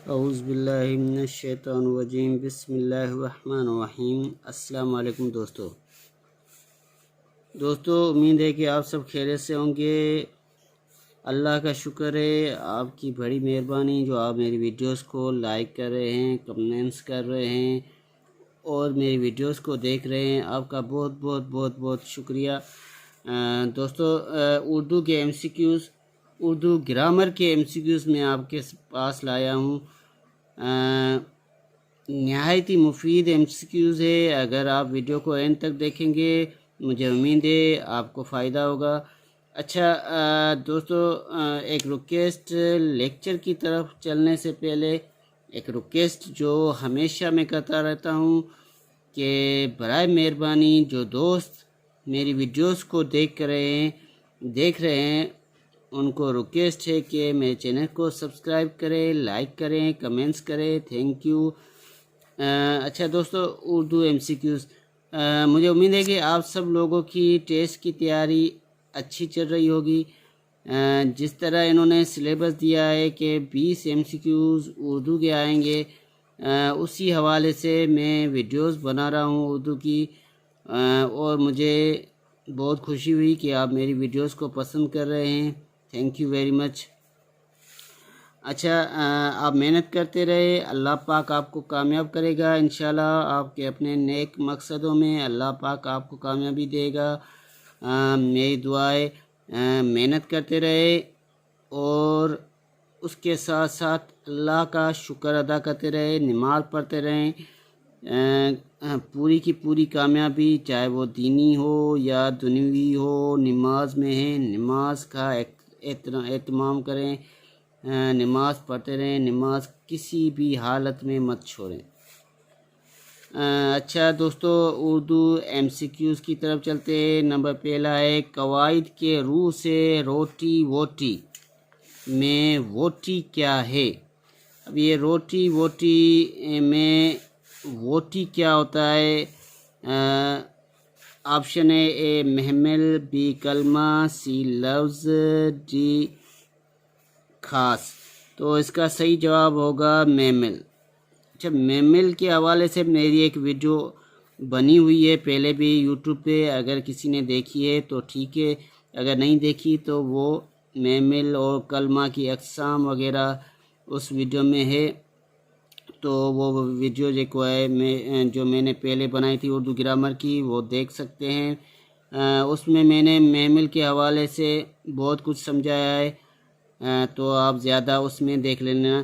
औज़ुबिल्लाहि मिनश्शैतानिर्रजीम बिस्मिल्लाहिर्रहमानिर्रहीम। अस्सलाम वालेकुम दोस्तों, उम्मीद है कि आप सब खैरियत से होंगे। अल्लाह का शुक्र है, आपकी बड़ी मेहरबानी जो आप मेरी वीडियोस को लाइक कर रहे हैं, कमेंट्स कर रहे हैं और मेरी वीडियोस को देख रहे हैं। आपका बहुत बहुत बहुत बहुत शुक्रिया। दोस्तों, उर्दू के MCQs, उर्दू ग्रामर के MCQs मैं आपके पास लाया हूँ। नहायत ही मुफीद MCQs है। अगर आप वीडियो को एंड तक देखेंगे, मुझे उम्मीद है आपको फ़ायदा होगा। अच्छा दोस्तों, एक रिक्वेस्ट, लेक्चर की तरफ चलने से पहले एक रिक्वेस्ट जो हमेशा मैं करता रहता हूँ कि बराए मेहरबानी जो दोस्त मेरी वीडियोस को देख रहे हैं उनको रिक्वेस्ट है कि मेरे चैनल को सब्सक्राइब करें, लाइक करें, कमेंट्स करें। Thank you. अच्छा दोस्तों, उर्दू MCQs, मुझे उम्मीद है कि आप सब लोगों की टेस्ट की तैयारी अच्छी चल रही होगी। जिस तरह इन्होंने सिलेबस दिया है कि 20 MCQs उर्दू के आएंगे, उसी हवाले से मैं वीडियोस बना रहा हूँ उर्दू की। और मुझे बहुत खुशी हुई कि आप मेरी वीडियोस को पसंद कर रहे हैं। Thank you very much. अच्छा, आप मेहनत करते रहे, अल्लाह पाक आपको कामयाब करेगा इंशाल्लाह। आपके अपने नेक मकसदों में अल्लाह पाक आपको कामयाबी देगा। मेरी दुआएं, मेहनत करते रहे और उसके साथ साथ अल्लाह का शुक्र अदा करते रहे, नमाज़ पढ़ते रहें। पूरी की पूरी कामयाबी, चाहे वो दीनी हो या दुनियावी हो, नमाज में है। नमाज का एहतमाम करें, नमाज पढ़ते रहें, नमाज किसी भी हालत में मत छोड़ें। अच्छा दोस्तों, उर्दू MCQs की तरफ चलते हैं। नंबर पहला है, कवायद के रूह से रोटी वोटी में वोटी क्या है। अब ये रोटी वोटी में वोटी क्या होता है? ऑप्शन है ए महमल, बी कलमा, सी लफ्ज़, डी खास। तो इसका सही जवाब होगा मेमल। अच्छा, मेमल के हवाले से मेरी एक वीडियो बनी हुई है पहले भी यूट्यूब पे, अगर किसी ने देखी है तो ठीक है, अगर नहीं देखी तो वो मेमल और कलमा की अक़साम वगैरह उस वीडियो में है। तो वो वीडियो जो मैंने पहले बनाई थी उर्दू ग्रामर की, वो देख सकते हैं। उसमें मैंने मेमल के हवाले से बहुत कुछ समझाया है, तो आप ज़्यादा उसमें देख लेना।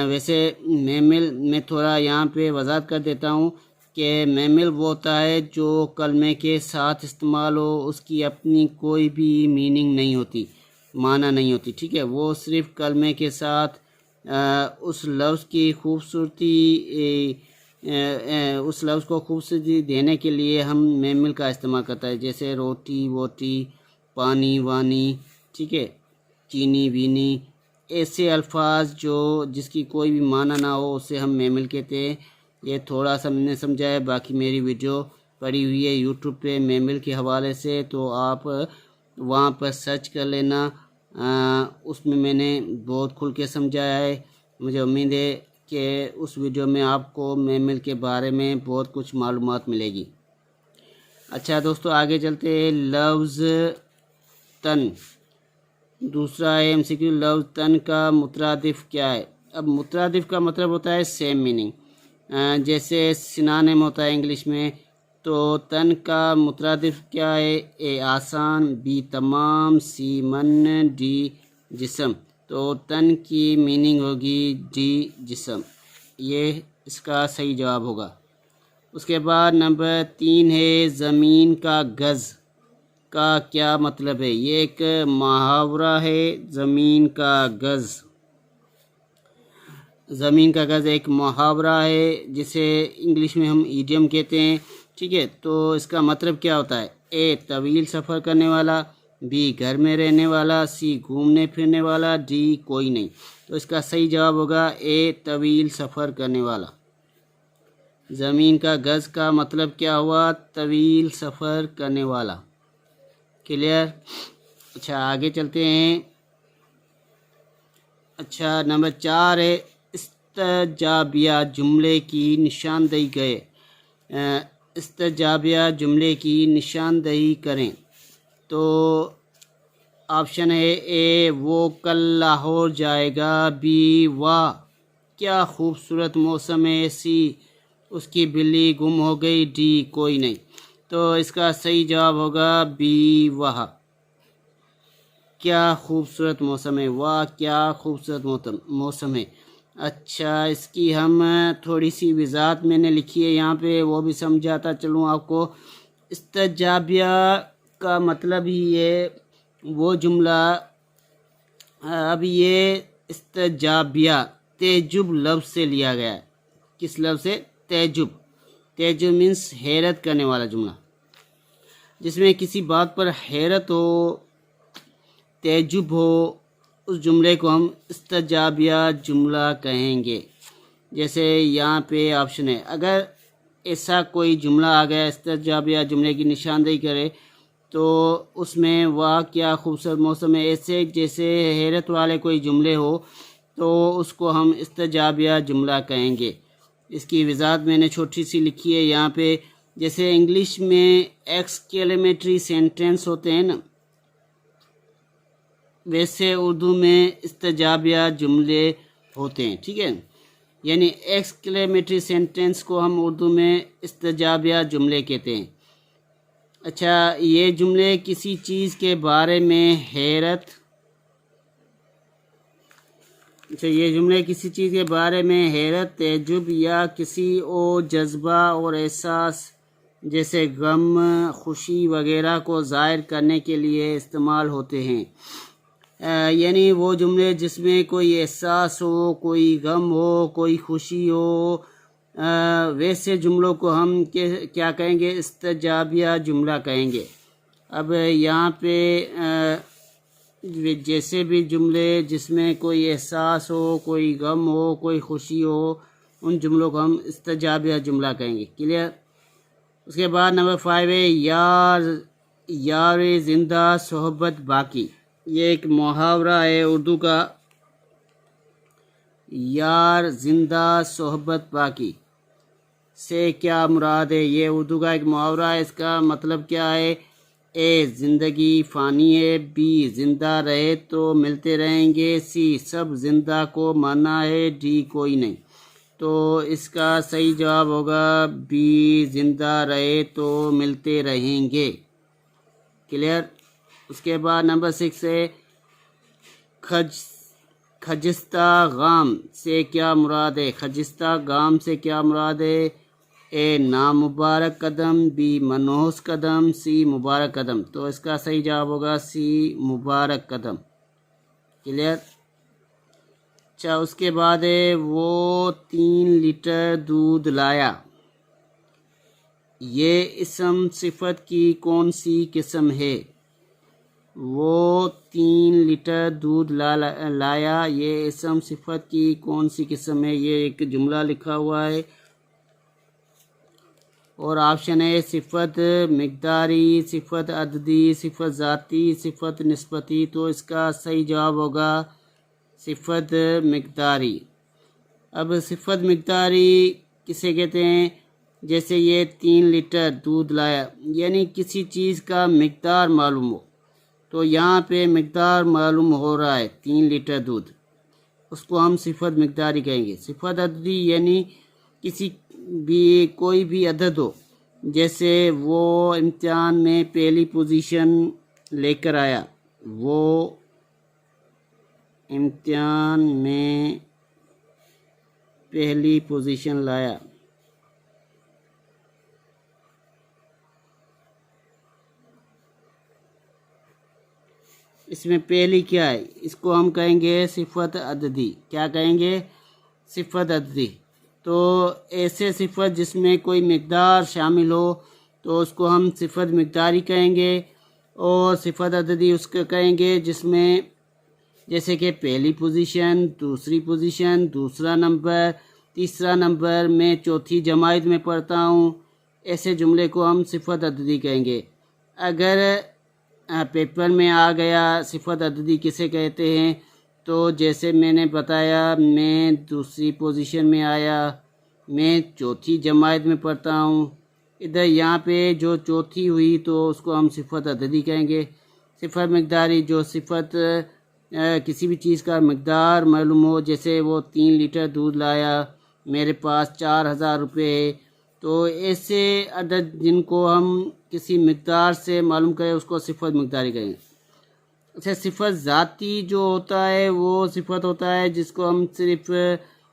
वैसे मेमल में थोड़ा यहाँ पे वजाहत कर देता हूँ कि मेमल वो होता है जो कलमे के साथ इस्तेमाल हो, उसकी अपनी कोई भी मीनिंग नहीं होती, माना नहीं होती, ठीक है। वो सिर्फ़ कलमे के साथ उस लफ्ज़ की खूबसूरती, उस लफ्ज़ को खूबसूरती देने के लिए हम मेमल का इस्तेमाल करता है। जैसे रोटी वोटी, पानी वानी, ठीक है, चीनी बीनी, ऐसे अल्फाज जिसकी कोई भी माना ना हो उसे हम मेमल कहते हैं। ये थोड़ा सा मैंने समझाया, बाकी मेरी वीडियो पड़ी हुई है यूट्यूब पे मेमल के हवाले से, तो आप वहाँ पर सर्च कर लेना। उसमें मैंने बहुत खुल के समझाया है। मुझे उम्मीद है कि उस वीडियो में आपको मेमल के बारे में बहुत कुछ मालूमात मिलेगी। अच्छा दोस्तों, आगे चलते हैं। लफ्ज़ तन, दूसरा है MCQ, लफ्ज़ तन का मुतरादिफ क्या है। अब मुतरादिफ का मतलब होता है सेम मीनिंग, जैसे सिनोनिम होता है इंग्लिश में। तो तन का मुतरादिफ क्या है? ए आसान, बी तमाम, सी मन, डी जिस्म। तो तन की मीनिंग होगी डी जिस्म, ये इसका सही जवाब होगा। उसके बाद नंबर 3 है, ज़मीन का गज़ का क्या मतलब है। ये एक मुहावरा है, ज़मीन का गज़। ज़मीन का गज़ एक मुहावरा है जिसे इंग्लिश में हम ईडियम कहते हैं, ठीक है। तो इसका मतलब क्या होता है? ए तवील सफ़र करने वाला, बी घर में रहने वाला, सी घूमने फिरने वाला, डी कोई नहीं। तो इसका सही जवाब होगा ए तवील सफ़र करने वाला। ज़मीन का गज़ का मतलब क्या हुआ? तवील सफ़र करने वाला। क्लियर? अच्छा, आगे चलते हैं। अच्छा, नंबर 4 है, इस्तजाबिया जुमले की निशानदेही करें। इस्तजाबिया जुमले की निशानदेही करें। तो ऑप्शन है ए वो कल लाहौर जाएगा, बी वाह क्या खूबसूरत मौसम है, सी उसकी बिल्ली गुम हो गई, डी कोई नहीं। तो इसका सही जवाब होगा बी वाह क्या खूबसूरत मौसम है, वाह क्या खूबसूरत मौसम है। अच्छा, इसकी हम थोड़ी सी वजाहत मैंने लिखी है यहाँ पे, वो भी समझाता चलूँ आपको। इस्तजाबिया का मतलब ही ये वो जुमला। अब ये इस्तजाबिया तेजुब लफ्ज़ से लिया गया है। किस लफ्ज़ से? तेजुब। तेजुब मीन्स हैरत करने वाला जुमला, जिसमें किसी बात पर हैरत हो, तेजुब हो, उस जुमले को हम इस्तजाबिया जुमला कहेंगे। जैसे यहाँ पे ऑप्शन है, अगर ऐसा कोई जुमला आ गया इस्तजाबिया जुमले की निशानदेही करे तो उसमें वाह क्या खूबसूरत मौसम है, ऐसे जैसे हैरत वाले कोई जुमले हो तो उसको हम इस्तजाबिया जुमला कहेंगे। इसकी वजाहत मैंने छोटी सी लिखी है यहाँ पे। जैसे इंग्लिश में एक्सक्लेमेटरी सेंटेंस होते हैं ना, वैसे उर्दू में इस्तजाबिया जुमले होते हैं। ठीक है, यानी एक्सक्लेमेटरी सेंटेंस को हम उर्दू में इस्तजाबिया जुमले कहते हैं। अच्छा, ये जुमले किसी चीज़ के बारे में हैरत, अच्छा ये जुमले किसी चीज़ के बारे में हैरत, तेजुब या किसी और जज्बा और एहसास जैसे गम, खुशी वगैरह को ज़ाहिर करने के लिए इस्तेमाल होते हैं। यानी वो जुमले जिसमें कोई एहसास हो, कोई गम हो, कोई खुशी हो, वैसे जुमलों को हम क्या कहेंगे? इस्तजाबिया जुमला कहेंगे। अब यहाँ पे जैसे भी जुमले जिसमें कोई एहसास हो, कोई गम हो, कोई खुशी हो, उन जुमलों को हम इस्तजाबिया जुमला कहेंगे। क्लियर? उसके बाद नंबर 5 है यार जिंदा सोहबत बाकी। ये एक मुहावरा है उर्दू का, यार जिंदा सोहबत बाकी से क्या मुराद है? ये उर्दू का एक मुहावरा है। इसका मतलब क्या है? ए ज़िंदगी फ़ानी है, बी ज़िंदा रहे तो मिलते रहेंगे, सी सब ज़िंदा को माना है, डी कोई नहीं। तो इसका सही जवाब होगा बी ज़िंदा रहे तो मिलते रहेंगे। क्लियर? उसके बाद नंबर 6 है खजिस्ता गाम से क्या मुराद है? खजिस्ता गाम से क्या मुराद है? ए नामुबारक कदम, बी मनहूस कदम, सी मुबारक कदम। तो इसका सही जवाब होगा सी मुबारक कदम। क्लियर? अच्छा, उसके बाद है वो 3 लीटर दूध लाया। ये इसम सिफत की कौन सी किस्म है? वो 3 लीटर दूध लाया, ये इसम सिफत की कौन सी किस्म है? ये एक जुमला लिखा हुआ है और ऑप्शन है सिफत मिक़दारी, सिफत अददी, सिफत ज़ाती, सिफत निस्बती। तो इसका सही जवाब होगा सिफत मिक़दारी। अब सिफत मिक़दारी किसे कहते हैं? जैसे ये 3 लीटर दूध लाया, यानी किसी चीज़ का मिक़दार मालूम हो, तो यहाँ पे मिक़दार मालूम हो रहा है 3 लीटर दूध, उसको हम सिफत मिक़दारी कहेंगे। सिफत अददी यानी किसी भी कोई भी अदद हो, जैसे वो इम्तिहान में पहली पोजीशन लेकर आया, वो इम्तिहान में पहली पोजीशन लाया। इसमें पहली क्या है? इसको हम कहेंगे सिफत अददी। क्या कहेंगे? सिफत अददी। तो ऐसे सिफत जिसमें कोई मिक़दार शामिल हो तो उसको हम सिफत मिक़दारी कहेंगे, और सिफत अददी उसको कहेंगे जिसमें जैसे कि पहली पोजीशन, दूसरी पोजीशन, दूसरा नंबर, तीसरा नंबर, मैं चौथी जमात में पढ़ता हूँ, ऐसे जुमले को हम सिफत अददी कहेंगे। अगर पेपर में आ गया सिफत अददी किसे कहते हैं, तो जैसे मैंने बताया, मैं दूसरी पोजीशन में आया, मैं चौथी जमात में पढ़ता हूँ। इधर यहाँ पे जो चौथी हुई तो उसको हम सिफत अददी कहेंगे। सिफत मकदारी, जो सिफत किसी भी चीज़ का मकदार मालूम हो, जैसे वो 3 लीटर दूध लाया, मेरे पास 4000 रुपये है, तो ऐसे अदद जिनको हम किसी मकदार से मालूम करें उसको सिफत मकदारी कहेंगे। अच्छा, सिफत ज़ाती जो होता है वो सिफत होता है जिसको हम सिर्फ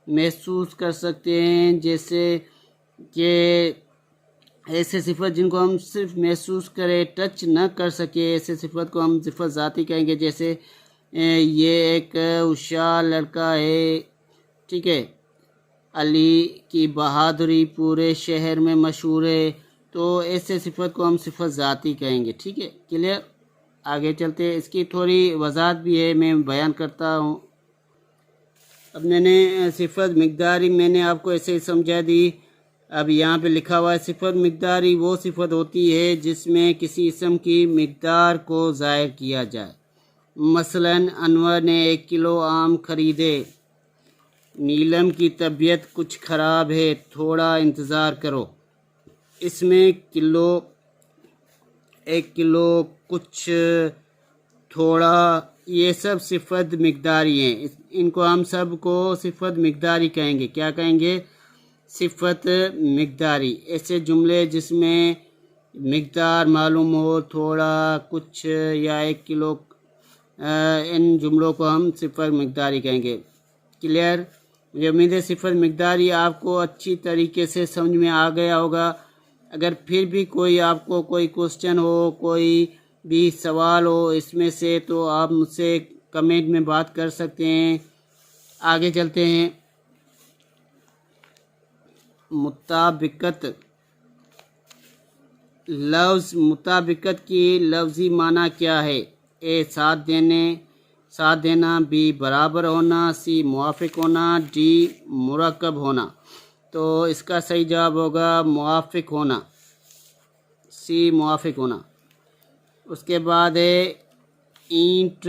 महसूस कर सकते हैं, जैसे कि ऐसे सिफत जिनको हम सिर्फ महसूस करें, टच न कर सके, ऐसे सिफत को हम सिफत ज़ाती कहेंगे। जैसे ये एक होशियार लड़का है, ठीक है, अली की बहादुरी पूरे शहर में मशहूर है, तो ऐसे सिफत को हम सिफत ज़ाती कहेंगे। ठीक है, क्लियर। आगे चलते हैं, इसकी थोड़ी वजाहत भी है, मैं बयान करता हूँ। अब मैंने सिफत मकदारी मैंने आपको ऐसे ही समझा दी। अब यहाँ पे लिखा हुआ है सिफत मकदारी वो सिफत होती है जिसमें किसी इसम की मकदार को ज़ाहिर किया जाए। मसलन अनवर ने 1 किलो आम खरीदे। नीलम की तबीयत कुछ ख़राब है, थोड़ा इंतज़ार करो। इसमें किलो, 1 किलो, कुछ, थोड़ा, ये सब सिफत मकदारी हैं। इनको हम सब को सिफत मकदारी कहेंगे। क्या कहेंगे? सिफत मकदारी। ऐसे जुमले जिसमें मकदार मालूम हो, थोड़ा, कुछ या 1 किलो, इन जुमलों को हम सिफत मकदारी कहेंगे। क्लियर? मुझे उम्मीद है सिफत मकदारी आपको अच्छी तरीके से समझ में आ गया होगा। अगर फिर भी कोई आपको कोई क्वेश्चन हो, कोई भी सवाल हो इसमें से, तो आप मुझसे कमेंट में बात कर सकते हैं। आगे चलते हैं। मुताबिकत। लफ्ज़ मुताबिकत की लफ्ज़ी माना क्या है? ए साथ देना, बी बराबर होना, सी मुआफ़िक होना, डी मुरक्कब होना। तो इसका सही जवाब होगा मुआफ़िक होना, सी मुआफ़िक होना। उसके बाद है ईंट,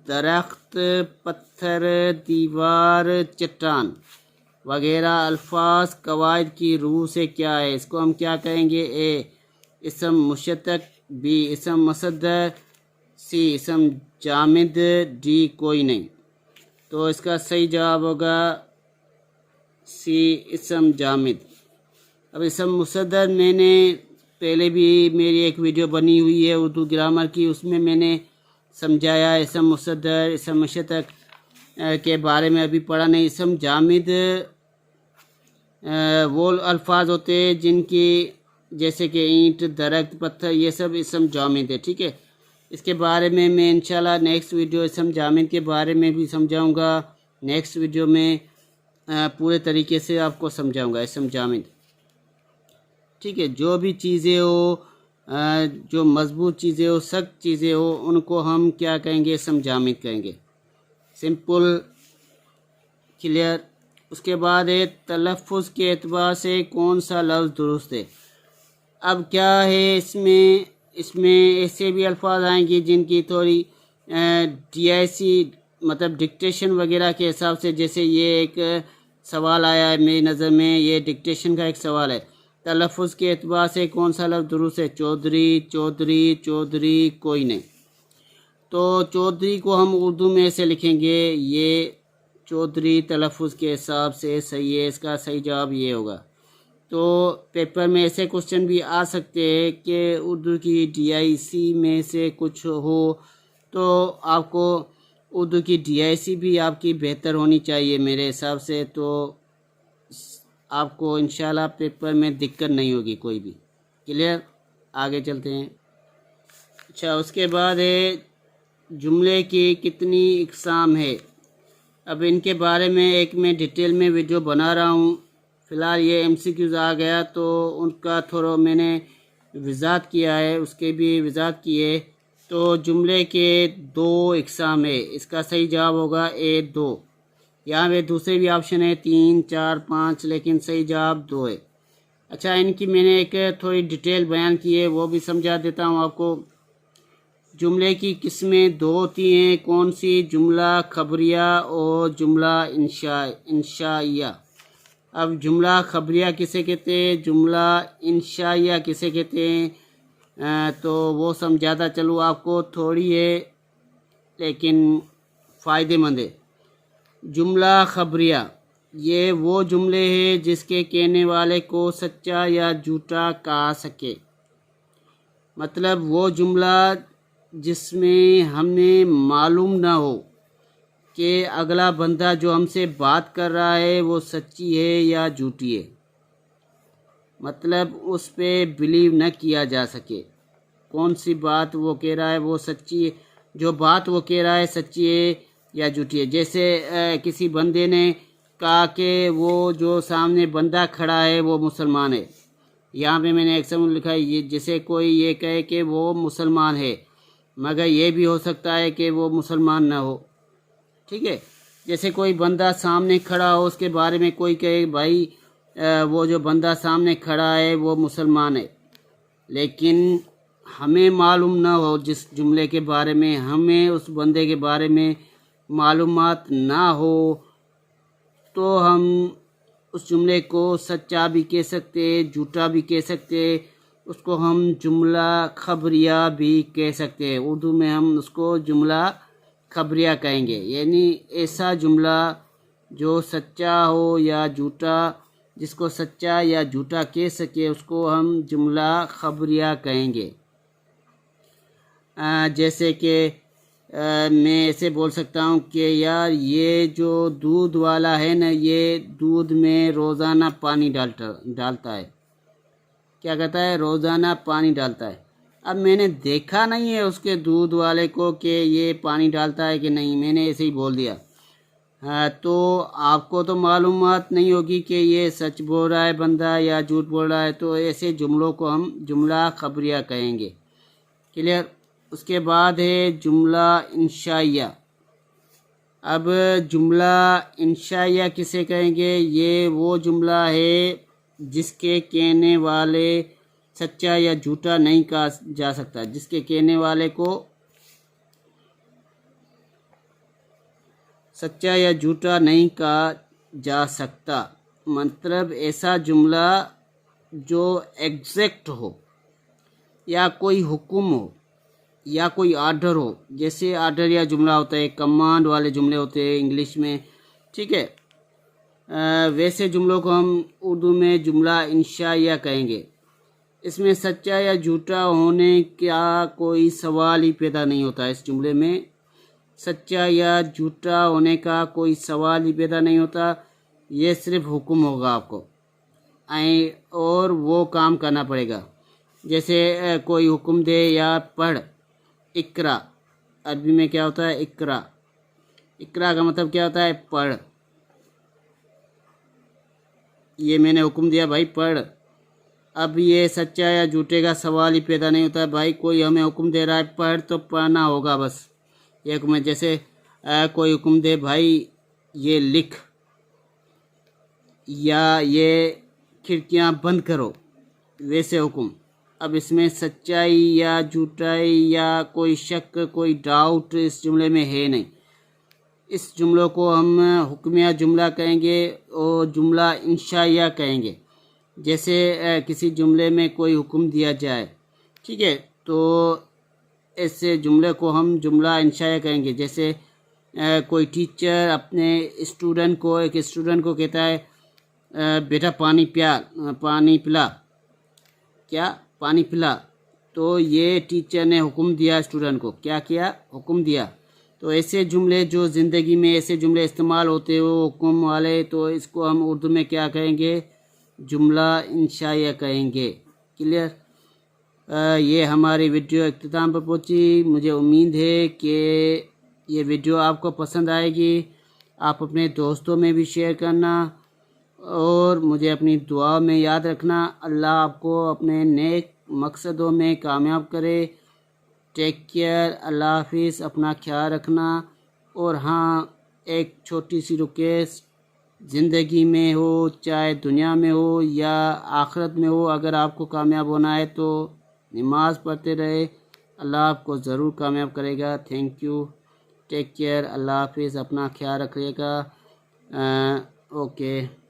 दरख्त, पत्थर, दीवार, चट्टान वगैरह अल्फाज कवायद की रूह से क्या है? इसको हम क्या कहेंगे? ए इसम मुशतक, बी इसम मुसद्दर, सी इसम जामिद, डी कोई नहीं। तो इसका सही जवाब होगा सी इसम जामिद। अब इसम मुसद्दर मैंने पहले भी मेरी एक वीडियो बनी हुई है उर्दू ग्रामर की, उसमें मैंने समझाया इसम मुसद्दर, इसम मुशतक के बारे में अभी पढ़ा नहीं। इसम जामिद वो अल्फाज होते हैं जिनकी, जैसे कि ईंट, दरख्त, पत्थर, ये सब इसम जामिद है। ठीक है, इसके बारे में मैं इंशाल्लाह नेक्स्ट वीडियो इसम जामिद के बारे में भी समझाऊंगा। नेक्स्ट वीडियो में पूरे तरीके से आपको समझाऊंगा इसम जामिद। ठीक है, जो भी चीज़ें हो, जो मजबूत चीज़ें हो, सख्त चीज़ें हो, उनको हम क्या कहेंगे? इसम जामिद कहेंगे। Simple, clear. उसके बाद है तलफ़्फ़ुज़ के एतबार से कौन सा लफ्ज़ दुरुस्त है? अब क्या है, इसमें ऐसे भी अल्फाज आएंगे जिनकी थोड़ी DIC मतलब डिक्टेशन वगैरह के हिसाब से, जैसे ये एक सवाल आया है मेरी नज़र में, ये डिक्टेशन का एक सवाल है। तलफ़्फ़ुज़ के एतबार से कौन सा लफ्ज़ दुरुस्त है? चौधरी, चौधरी, चौधरी, कोई नहीं। तो चौधरी को हम उर्दू में ऐसे लिखेंगे, ये चौधरी तलफ़्फ़ुज़ के हिसाब से सही है। इसका सही जवाब ये होगा। तो पेपर में ऐसे क्वेश्चन भी आ सकते हैं कि उर्दू की DIC में से कुछ हो, तो आपको उर्दू की DIC भी आपकी बेहतर होनी चाहिए मेरे हिसाब से, तो आपको इंशाल्लाह पेपर में दिक्कत नहीं होगी कोई भी। क्लियर? आगे चलते हैं। अच्छा, उसके बाद है जुमले की कितनी इक़साम है? अब इनके बारे में एक मैं डिटेल में वीडियो बना रहा हूँ। फ़िलहाल ये MCQs आ गया तो उनका थोड़ा मैंने वज़ाहत किया है, उसके भी वज़ाहत की है। तो जुमले के 2 इक़साम है। इसका सही जवाब होगा ए 2। यहाँ पे दूसरे भी ऑप्शन है 3, 4, 5, लेकिन सही जवाब 2 है। अच्छा, इनकी मैंने एक थोड़ी डिटेल बयान की है, वो भी समझा देता हूँ आपको। जुमले की किस्में दो होती हैं, कौन सी? जुमला खबरिया और जुमला इंशाइया। अब जुमला खबरिया किसे कहते हैं, जुमला इंशाइया किसे कहते हैं? तो वो समझाता चलूँ आपको, थोड़ी है लेकिन फ़ायदेमंद है। जुमला खबरिया ये वो जुमले हैं जिसके कहने वाले को सच्चा या झूठा कहा सके। मतलब वो जुमला जिसमें हमें मालूम ना हो कि अगला बंदा जो हमसे बात कर रहा है वो सच्ची है या झूठी है, मतलब उस पर बिलीव न किया जा सके। कौन सी बात वो कह रहा है वो सच्ची है, जो बात वो कह रहा है सच्ची है या झूठी है। जैसे किसी बंदे ने कहा कि वो जो सामने बंदा खड़ा है वो मुसलमान है। यहाँ पे मैंने एक समूह लिखा है, ये जैसे कोई ये कहे कि वो मुसलमान है मगर ये भी हो सकता है कि वो मुसलमान ना हो। ठीक है, जैसे कोई बंदा सामने खड़ा हो उसके बारे में कोई कहे भाई वो जो बंदा सामने खड़ा है वो मुसलमान है, लेकिन हमें मालूम ना हो जिस जुमले के बारे में, हमें उस बंदे के बारे में मालूमात ना हो, तो हम उस जुमले को सच्चा भी कह सकते, झूठा भी कह सकते, उसको हम जुमला खबरिया भी कह सकते हैं। उर्दू में हम उसको जुमला खबरिया कहेंगे, यानी ऐसा जुमला जो सच्चा हो या झूठा, जिसको सच्चा या झूठा कह सके उसको हम जुमला खबरिया कहेंगे। जैसे कि मैं ऐसे बोल सकता हूँ कि यार ये जो दूध वाला है ना, ये दूध में रोज़ाना पानी डालता है। क्या कहता है? रोज़ाना पानी डालता है। अब मैंने देखा नहीं है उसके दूध वाले को कि ये पानी डालता है कि नहीं, मैंने ऐसे ही बोल दिया। हाँ, तो आपको तो मालूमात नहीं होगी कि ये सच बोल रहा है बंदा या झूठ बोल रहा है, तो ऐसे जुमलों को हम जुमला खबरिया कहेंगे। क्लियर? उसके बाद है जुमला इंशाइया। अब जुमला इंशाइया किसे कहेंगे? ये वो जुमला है जिसके कहने वाले सच्चा या झूठा नहीं कहा जा सकता, जिसके कहने वाले को सच्चा या झूठा नहीं कहा जा सकता। मतलब ऐसा जुमला जो एग्जैक्ट हो, या कोई हुक्म हो, या कोई आर्डर हो। जैसे आर्डर या जुमला होता है, कमांड वाले जुमले होते हैं इंग्लिश में। ठीक है, वैसे जुमलों को हम उर्दू में जुमला इंशाइया कहेंगे। इसमें सच्चा या झूठा होने का कोई सवाल ही पैदा नहीं होता। इस जुमले में सच्चा या झूठा होने का कोई सवाल ही पैदा नहीं होता। ये सिर्फ हुक्म होगा आपको, और वो काम करना पड़ेगा। जैसे कोई हुक्म दे या पढ़, इकरा, अरबी में क्या होता है? इकरा। इकरा का मतलब क्या होता है? पढ़। ये मैंने हुक्म दिया भाई पढ़। अब ये सच्चा या झूठे का सवाल ही पैदा नहीं होता है। भाई कोई हमें हुक्म दे रहा है पढ़, तो पढ़ना होगा बस, ये हुक्म है। जैसे कोई हुक्म दे भाई ये लिख, या ये खिड़कियां बंद करो, वैसे हुक्म। अब इसमें सच्चाई या झूठाई या कोई शक, कोई डाउट इस जुमले में है नहीं। इस जुमलों को हम हुक्मिया जुमला कहेंगे और जुमला इंशाइया कहेंगे। जैसे किसी जुमले में कोई हुक्म दिया जाए, ठीक है, तो ऐसे जुमले को हम जुमला इंशाइया कहेंगे। जैसे कोई टीचर अपने स्टूडेंट को, एक स्टूडेंट को कहता है बेटा पानी पिला, क्या? पानी पिला। तो ये टीचर ने हुक्म दिया स्टूडेंट को, क्या किया? हुक्म दिया। तो ऐसे जुमले जो ज़िंदगी में ऐसे जुमले इस्तेमाल होते हो हुक्म वाले, तो इसको हम उर्दू में क्या कहेंगे? जुमला इंशाइया कहेंगे। क्लियर? ये हमारी वीडियो इख्तिताम पर पहुंची। मुझे उम्मीद है कि ये वीडियो आपको पसंद आएगी। आप अपने दोस्तों में भी शेयर करना और मुझे अपनी दुआ में याद रखना। अल्लाह आपको अपने नेक मकसदों में कामयाब करे। टेक केयर, अल्लाह हाफिज़, अपना ख्याल रखना। और हाँ, एक छोटी सी रिक्वेस्ट, ज़िंदगी में हो चाहे दुनिया में हो या आखिरत में हो, अगर आपको कामयाब होना है तो नमाज़ पढ़ते रहे, अल्लाह आपको ज़रूर कामयाब करेगा। थैंक यू, टेक केयर, अल्लाह हाफिज़, अपना ख्याल रखिएगा। ओके।